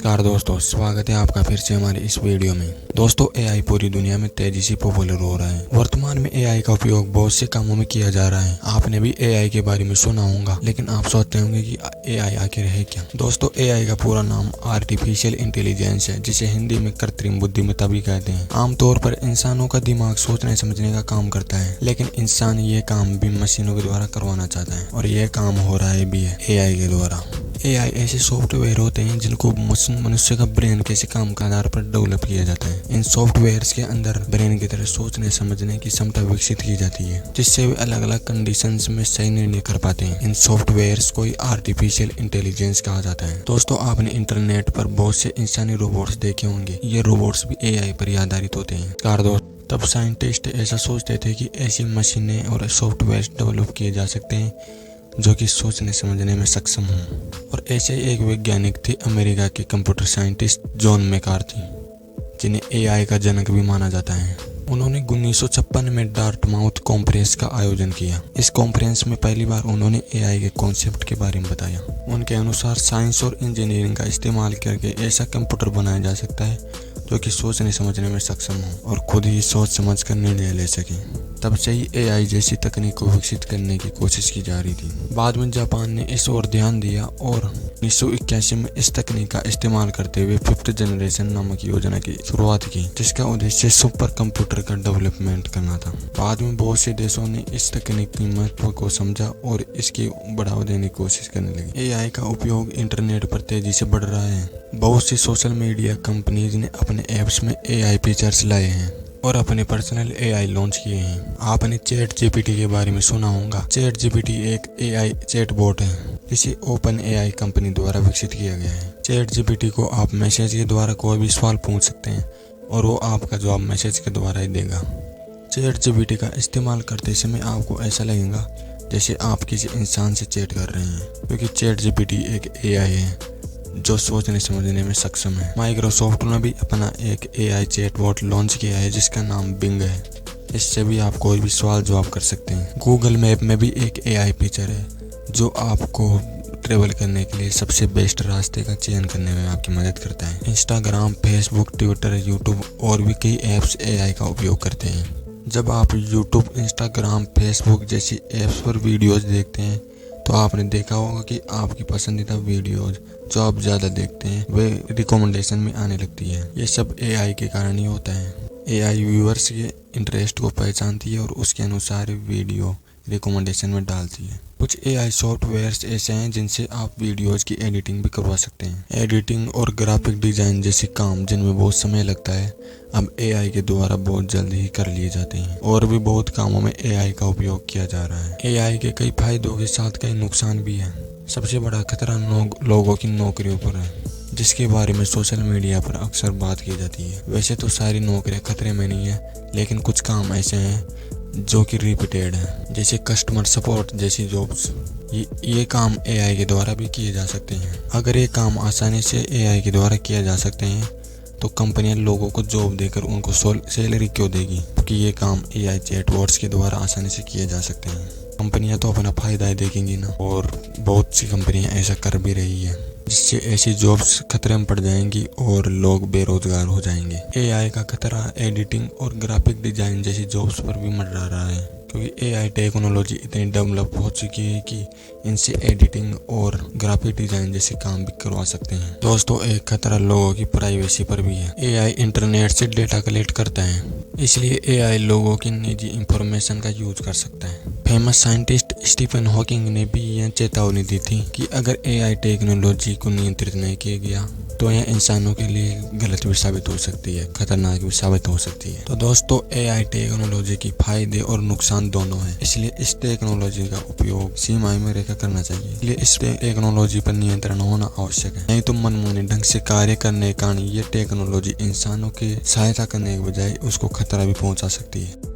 नमस्कार दोस्तों, स्वागत है आपका फिर से हमारे इस वीडियो में। दोस्तों, एआई पूरी दुनिया में तेजी से पॉपुलर हो रहा है। वर्तमान में एआई का उपयोग बहुत से कामों में किया जा रहा है। आपने भी एआई के बारे में सुना होगा, लेकिन आप सोचते होंगे कि एआई आखिर है क्या। दोस्तों, एआई का पूरा नाम आर्टिफिशियल इंटेलिजेंस है, जिसे हिंदी में कृत्रिम बुद्धिमत्ता भी कहते हैं। आमतौर पर इंसानों का दिमाग सोचने समझने का काम करता है, लेकिन इंसान ये काम भी मशीनों के द्वारा करवाना चाहता है, और यह काम हो रहा है भी है एआई के द्वारा। एआई ऐसे सॉफ्टवेयर होते हैं जिनको मनुष्य का ब्रेन कैसे काम के आधार पर डेवलप किया जाता है। इन सॉफ्टवेयर्स के अंदर ब्रेन की तरह सोचने समझने की क्षमता विकसित की जाती है, जिससे वे अलग अलग कंडीशंस में सही निर्णय कर पाते हैं। इन सॉफ्टवेयर्स को आर्टिफिशियल इंटेलिजेंस कहा जाता है। दोस्तों, आपने इंटरनेट पर बहुत से इंसानी रोबोट्स देखे होंगे। ये रोबोट्स भी एआई पर आधारित होते हैं। तब साइंटिस्ट ऐसा सोचते थे कि ऐसी मशीनें और सॉफ्टवेयर डेवलप किए जा सकते हैं जो कि सोचने समझने में सक्षम हों। और ऐसे एक वैज्ञानिक थे अमेरिका के कंप्यूटर साइंटिस्ट जॉन मैकार्थी, जिन्हें एआई का जनक भी माना जाता है। उन्होंने 1956 में डार्टमाउथ कॉन्फ्रेंस का आयोजन किया। इस कॉन्फ्रेंस में पहली बार उन्होंने एआई के कॉन्सेप्ट के बारे में बताया। उनके अनुसार साइंस और इंजीनियरिंग का इस्तेमाल करके ऐसा कंप्यूटर बनाया जा सकता है जो कि सोचने समझने में सक्षम हो और खुद ही सोच समझ कर निर्णय ले सके। तब से ही एआई जैसी तकनीक को विकसित करने की कोशिश की जा रही थी। बाद में जापान ने इस ओर ध्यान दिया और 1981 में इस तकनीक का इस्तेमाल करते हुए 5th जनरेशन नामक योजना की शुरुआत की, जिसका उद्देश्य सुपर कंप्यूटर का डेवलपमेंट करना था। बाद में बहुत से देशों ने इस तकनीक की महत्व को समझा और इसकी बढ़ावा देने की कोशिश करने लगे। एआई का उपयोग इंटरनेट पर तेजी से बढ़ रहा है। बहुत सी सोशल मीडिया कंपनीज ने अपने ऐप्स में एआई फीचर्स लाए हैं और अपने पर्सनल एआई लॉन्च किए हैं। आपने चैट जीपीटी के बारे में सुना होगा। चैट जीपीटी एक एआई चैटबॉट है, जिसे ओपन एआई कंपनी द्वारा विकसित किया गया है। चैट जीपीटी को आप मैसेज के द्वारा कोई भी सवाल पूछ सकते हैं और वो आपका जवाब मैसेज के द्वारा ही देगा। चैट जीपीटी का इस्तेमाल करते समय आपको ऐसा लगेगा जैसे आप किसी इंसान से चैट कर रहे हैं, क्योंकि चैट जीपीटी एक एआई है जो सोचने समझने में सक्षम है। माइक्रोसॉफ्ट ने भी अपना एक एआई चैटबॉट लॉन्च किया है, जिसका नाम बिंग है। इससे भी आप कोई भी सवाल जवाब कर सकते हैं। गूगल मैप में भी एक एआई फीचर है जो आपको ट्रेवल करने के लिए सबसे बेस्ट रास्ते का चयन करने में आपकी मदद करता है। इंस्टाग्राम, फेसबुक, ट्विटर, यूट्यूब और भी कई ऐप्स एआई का उपयोग करते हैं। जब आप यूट्यूब, इंस्टाग्राम, फेसबुक जैसी ऐप्स पर वीडियोज देखते हैं तो आपने देखा होगा कि आपकी पसंदीदा वीडियोज जो आप ज़्यादा देखते हैं वे रिकमेंडेशन में आने लगती है। ये सब एआई के कारण ही होता है। एआई व्यूअर्स के इंटरेस्ट को पहचानती है और उसके अनुसार वीडियो रिकमेंडेशन में डालती है। कुछ एआई सॉफ्टवेयर्स ऐसे हैं जिनसे आप वीडियोज की एडिटिंग भी करवा सकते हैं। एडिटिंग और ग्राफिक डिजाइन जैसे काम जिनमें बहुत समय लगता है, अब एआई के द्वारा बहुत जल्द ही कर लिए जाते हैं। और भी बहुत कामों में एआई का उपयोग किया जा रहा है। एआई के कई फायदों के साथ कई नुकसान भी हैं। सबसे बड़ा खतरा लोगों की नौकरियों पर है, जिसके बारे में सोशल मीडिया पर अक्सर बात की जाती है। वैसे तो सारी नौकरियां खतरे में नहीं है, लेकिन कुछ काम ऐसे हैं जो कि रिपीटेड है, जैसे कस्टमर सपोर्ट जैसी जॉब्स। ये काम एआई के द्वारा भी किए जा सकते हैं। अगर ये काम आसानी से एआई के द्वारा किया जा सकते हैं तो कंपनियां लोगों को जॉब देकर उनको सैलरी क्यों देगी, क्योंकि ये काम एआई चैटबॉट्स के द्वारा आसानी से किए जा सकते हैं। कंपनियां तो अपना फायदा ही देखेंगी ना, और बहुत सी कंपनियां ऐसा कर भी रही है, जिससे ऐसी जॉब्स खतरे में पड़ जाएंगी और लोग बेरोजगार हो जाएंगे। एआई का खतरा एडिटिंग और ग्राफिक डिजाइन जैसी जॉब्स पर भी मंडरा रहा है, क्योंकि एआई टेक्नोलॉजी इतनी डेवलप हो चुकी है कि इनसे एडिटिंग और ग्राफिक डिजाइन जैसे काम भी करवा सकते हैं। दोस्तों, एक खतरा लोगों की प्राइवेसी पर भी है। एआई इंटरनेट से डेटा कलेक्ट करता है, इसलिए एआई लोगों की निजी इंफॉर्मेशन का यूज कर सकता है। फेमस साइंटिस्ट स्टीफन हॉकिंग ने भी यह चेतावनी दी थी कि अगर एआई टेक्नोलॉजी को नियंत्रित नहीं किया गया तो यह इंसानों के लिए गलत भी साबित हो सकती है, खतरनाक भी साबित हो सकती है। तो दोस्तों, एआई टेक्नोलॉजी की फायदे और नुकसान दोनों हैं, इसलिए इस टेक्नोलॉजी का उपयोग सीमाएं में रहकर करना चाहिए। इसलिए इस टेक्नोलॉजी पर नियंत्रण होना आवश्यक है, नहीं तो मनमाने ढंग से कार्य करने के कारण ये टेक्नोलॉजी इंसानों की सहायता करने के बजाय उसको खतरा भी पहुंचा सकती है।